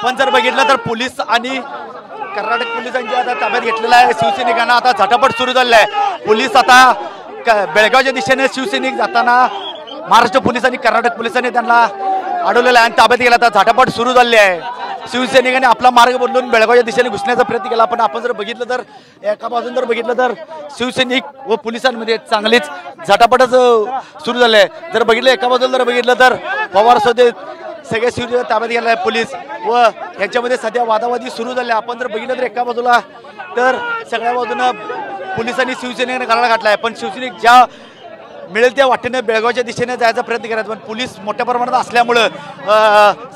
आपण जर बघितलं तर पोलीस आणि कर्नाटक पोलिसांची आता ताब्यात घेतलेला आहे शिवसैनिकांना आता झटापट सुरू झालेला आहे। पोलीस आता बेळगावच्या दिशेने शिवसैनिक जाताना महाराष्ट्र पोलीस आणि कर्नाटक पोलिसांनी त्यांना अडवलेलं आहे आणि ताब्यात गेला। आता झटापट सुरू झाली आहे। शिवसैनिकांनी आपला मार्ग बदलून बेळगावच्या दिशेने घुसण्याचा प्रयत्न केला, पण आपण जर बघितलं तर एका बाजून जर बघितलं तर शिवसैनिक व पोलिसांमध्ये चांगलीच झटापटच सुरू झाली आहे। जर बघितलं एका बाजूला जर बघितलं तर पवार सगळे शिवसैनिक ताब्यात गेले आहे पोलीस व यांच्यामध्ये सध्या वादावादी सुरू झाले। आपण जर बघितलं तर एका बाजूला तर सगळ्या बाजूनं पोलिसांनी शिवसैनिकांना गळा घातला आहे, पण शिवसैनिक ज्या मिळेल त्या वाटेने बेळगावच्या दिशेने जायचा प्रयत्न करत, पण पोलीस मोठ्या प्रमाणात असल्यामुळं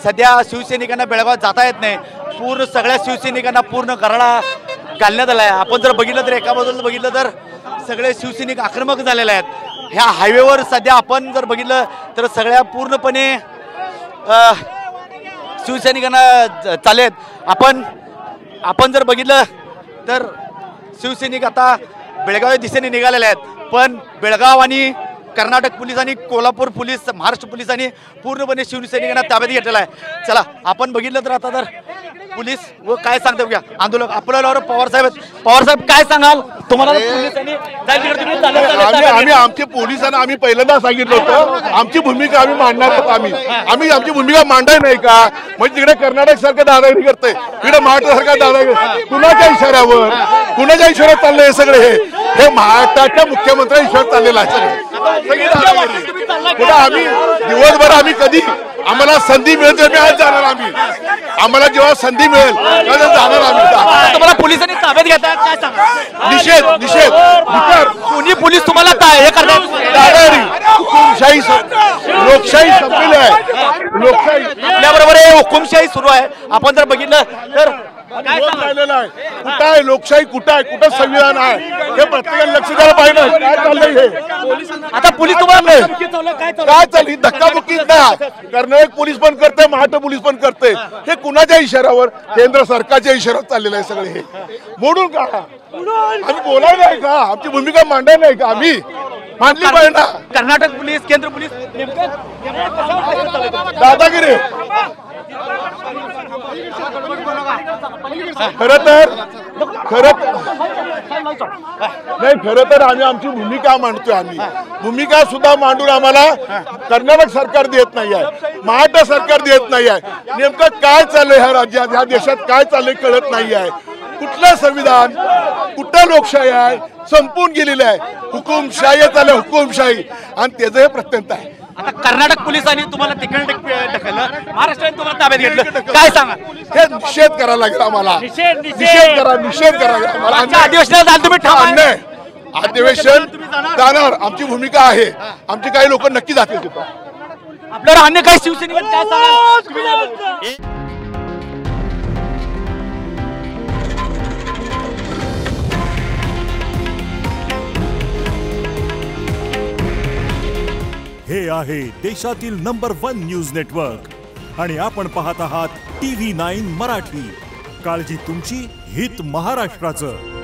सध्या शिवसैनिकांना बेळगावात जाता येत नाही। पूर्ण सगळ्या शिवसैनिकांना पूर्ण गराडा घालण्यात आला आहे। आपण जर बघितलं तर एका बाजूला बघितलं तर सगळे शिवसैनिक आक्रमक झालेले आहेत। ह्या हायवेवर सध्या आपण जर बघितलं तर सगळ्या पूर्णपणे शिवसैनिकांना चालेत। आपण जर बघितलं तर शिवसैनिक आता बेळगावच्या दिशेने निघालेले आहेत, पण बेळगाव आणि कर्नाटक पोलीस आणि कोल्हापूर पोलीस महाराष्ट्र पोलिसांनी पूर्णपणे शिवसैनिकांना ताब्यात घेतलेला आहे। चला आपण बघितलं तर आता तर पोलीस व काय सांगते बघा आंदोलक आपल्याला पवार साहेब काय सांगाल तुम्हाला? आम्ही आमचे पोलिसांना आम्ही पहिल्यांदा सांगितलं होतं आमची भूमिका आम्ही मांडणार होतो। आम्ही आमची भूमिका मांडाय नाही का? म्हणजे तिकडे कर्नाटक सरकार दादागिरी करते, इकडे महाराष्ट्र सरकार दादागिरी कुणाच्या इशाऱ्यावर चाललंय सगळे हे महाराष्ट्राच्या मुख्यमंत्र्यांच्या इशाऱ्यावर चाललेलं आहे सगळी। आम्ही दिवसभर आम्ही कधी आम्हाला संधी मिळेल तर आज जाणार आम्हाला जेव्हा संधी मिळेल तेव्हा जाणार आम्ही। तुम्हाला पोलिसांनी ताब्यात घेतात काय सांगा? निषेध कोणी पोलीस तुम्हाला हे करतात? हुकुमशाही लोकशाही संपलेली आहे। लोकशाही आपल्याबरोबर हुकुमशाही सुरू आहे। आपण जर बघितलं तर कुठं आहे लोकशाही, कुठं आहे, कुठं संविधान आहे हे प्रत्येकाला लक्ष द्यायला पाहिजे। काय चाललंय हे? आता पोलीस तुम्हाला काय चालली धक्काबुक्की ना? कर्नाटक पोलीस पण करते, महाराष्ट्र पोलीस पण करते। हे कुणाच्या इशाऱ्यावर? केंद्र सरकारच्या इशाऱ्यावर चाललेलं आहे सगळे। हे मोडून का आम्ही बोलायला नाही का? आमची भूमिका मांडायला नाही का? आम्ही मांडली पाहिजे ना। कर्नाटक पोलीस केंद्र पोलीस दादागिरी खरं तर आम्ही आमची भूमिका मांडतोय। आम्ही भूमिका सुद्धा मांडून आम्हाला कर्नाटक सरकार देत नाही आहे, महाराष्ट्र सरकार देत नाही आहे। नेमकं काय चाललंय ह्या राज्यात, ह्या देशात काय चाललंय कळत नाही आहे। कुठलं संविधान, कुठं लोकशाही आहे? संपून गेलेली आहे। हुकुमशाही चालले, हुकुमशाही, आणि त्याचं हे प्रत्यंत आहे। आता कर्नाटक पोलिसांनी तुम्हाला तिकडे ढकललं, महाराष्ट्राने तुम्हाला ताब्यात घेतलं, काय सांगा? हे निषेध करायला लागेल आम्हाला। निषेध करा आम्हाला। अधिवेशनाला जाल तुम्ही ठाम? अधिवेशन जाणार, आमची भूमिका आहे। आमची काही लोक नक्की जातील तिथं। आपल्याला अन्य काही शिवसैनिक काय सांगा? हे आहे देशातील नंबर 1 न्यूज नेटवर्क आणि आपण पाहत आहात TV9 मराठी। काळजी तुमची, हित महाराष्ट्राचं।